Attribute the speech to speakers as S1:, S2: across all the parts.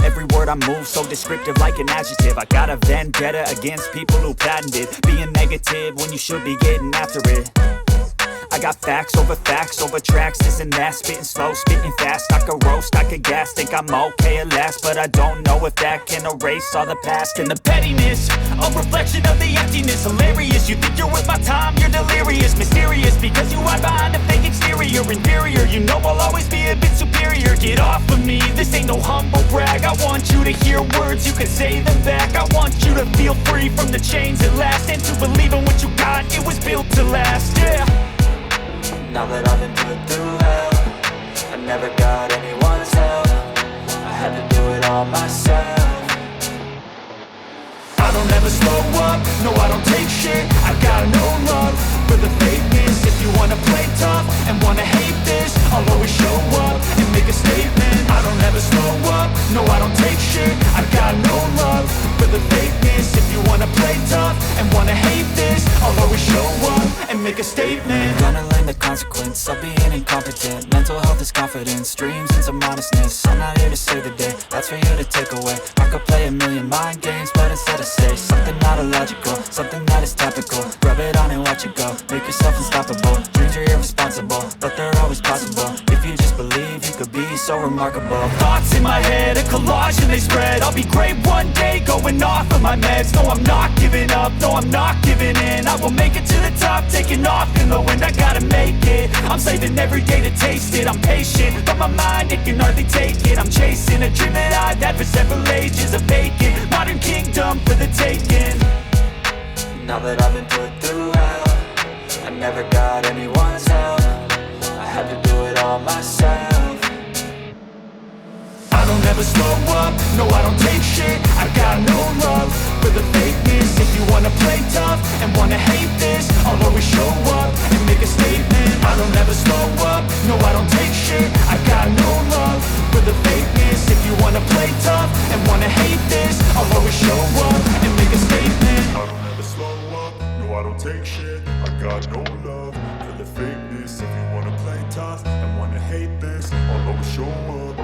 S1: Every word I move so descriptive like an adjective. I got a vendetta against people who patented being negative when you should be getting after it. I got facts over tracks, this and that. Spitting slow, spitting fast. I could roast, I could gas. Think I'm okay at last, but I don't know if that can erase all the past. And the pettiness, a reflection of the emptiness. Hilarious, you think you're worth my time, you're delirious. Mysterious, because you hide behind a fake exterior. Inferior, you know I'll always be a bit superior. Get off of me, this ain't no humble brag. I want you to hear words, you can say them back. I want you to feel free from the chains at last, and to believe in what you got, it was built to last, yeah.
S2: Now that I've been put through hell, I never got anyone's help. I had to do it all myself.
S1: I don't ever slow up, no I don't take shit. I got no love for the fakeness. If you wanna play tough and wanna hate this, I'll always show up and make a statement. I don't ever slow up, no I don't take shit. I got no love for the fakeness. If you wanna play tough and wanna hate this, I'll always show up and make a statement.
S2: Gonna learn the consequence of being incompetent. Mental health is confidence, dreams and some modestness. I'm not here to save the day, that's for you to take away. I could play a million mind games, but instead I say something not illogical, something that is topical. Rub it on and watch it go, make yourself unstoppable. Dreams are irresponsible, but they're always possible. If you just believe, you could be so remarkable.
S1: Thoughts in my head, a collage and they spread. I'll be great one day, going off of my meds. No, I'm not giving up, no, I'm not giving in. I will make it to the top, taking off in the wind. I gotta make it, I'm saving every day to taste it. I'm patient, but my mind, it can hardly take it. I'm chasing a dream that I've had for several ages. A vacant, modern kingdom for the taking.
S2: Now that I've been put through hell, I never got anyone's help. I had to do it all myself.
S1: I don't ever slow up, no I don't take shit. I got no love for the fakeness. If you wanna play tough and wanna hate this, I'll always show up and make a statement. I don't ever slow up, no I don't take shit. I got no love for the fakeness. If you wanna play tough and wanna hate this, I'll always show up and make a statement.
S3: I don't ever slow up, no I don't take shit. I got no love for the fakeness. If you wanna play tough and wanna hate this, I'll always show up.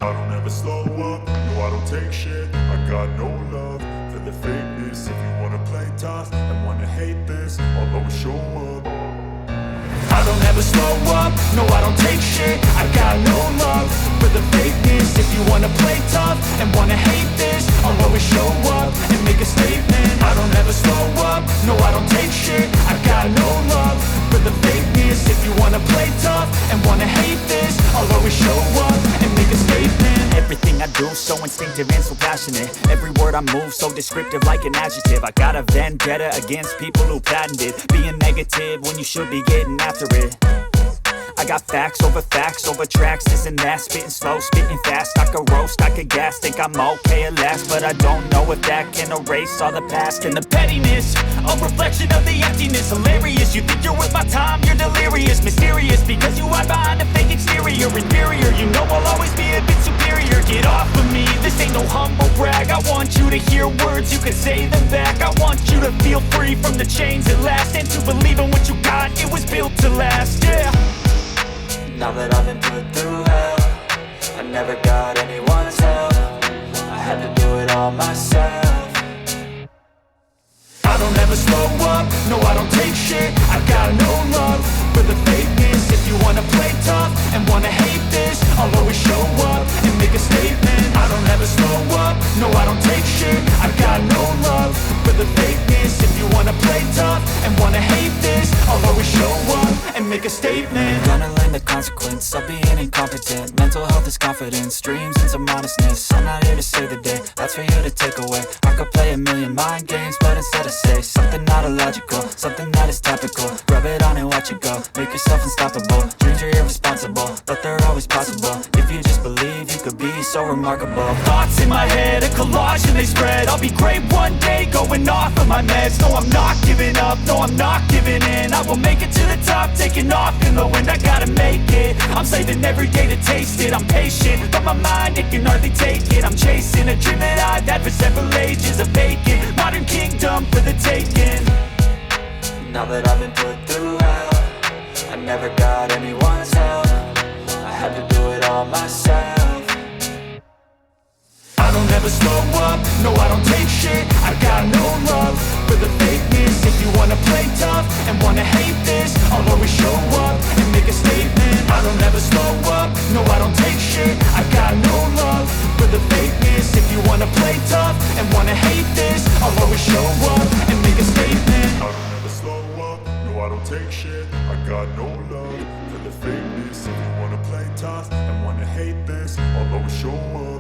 S3: I don't ever slow up, no I don't take shit. I got no love for the fakeness. If you wanna play tough and wanna hate this, I'll always show up.
S1: I don't ever slow up, no I don't take shit. I got no love for the fakeness. If you wanna play tough and wanna hate this, I'll always show up and make a statement. I don't ever slow up, no I don't take shit. I got no love for the fakeness. If you wanna play tough and wanna hate this, I'll always show up and make a statement. Everything I do so instinctive and so passionate. Every word I move so descriptive like an adjective. I got a vendetta against people who patented being negative when you should be getting after it. I got facts over tracks, this and that. Spitting slow, spitting fast, I could roast, I could gas. Think I'm okay at last, but I don't know if that can erase all the past. And the pettiness, a reflection of the emptiness. Hilarious, you think you're worth my time, you're delirious. Mysterious, because you hide behind a fake exterior. Inferior, you know I'll always be a bit superior. Get off of me, this ain't no humble brag. I want you to hear words, you can say them back. I want you to feel free from the chains at last, and to believe in what you got, it was built to last, yeah.
S2: Now that I've been put through hell, I never got anyone's help. I had to do it all myself.
S1: I don't ever slow up, no I don't take shit. I got no love for the fakeness. If you wanna play tough and wanna hate this, I'll always show up and make a statement. I don't ever slow up, no I don't take shit. I got no love for the fakeness. If you wanna play tough and wanna hate this, I'll always show up and make a statement.
S2: Gonna learn the consequence of being incompetent. Mental health is confidence, dreams into modestness. I'm not here to save the day, that's for you to take away. I could play a million mind games, but instead I say something not illogical, something that is topical. Rub it on and watch it go, make yourself unstoppable. Dreams are irresponsible, but they're always possible. If you just believe, you could be so remarkable.
S1: Thoughts in my head, a collage and they spread. I'll be great one day, going off of my meds. No I'm not giving up, no I'm not giving in. I will make it to the top, taking off in the wind. I gotta make it, I'm saving every day to taste it. I'm patient, but my mind, it can hardly take it. I'm chasing a dream that I've had for several ages. A vacant, modern kingdom for the taking.
S2: Now that I've been put through hell, I never got anyone's help. I had to do it all myself.
S1: I don't ever slow up, no I don't take shit. I got no love for the fakeness. If you wanna play tough and wanna hate this, I'll always show up and make a statement. I don't ever slow up, no I don't take shit. I got no love for the fakeness. If you wanna play tough and wanna hate this, I'll always show up and make a statement.
S3: I don't ever slow up, no I don't take shit. I got no love for the fakeness. If you wanna play tough and wanna hate this, I'll always show up.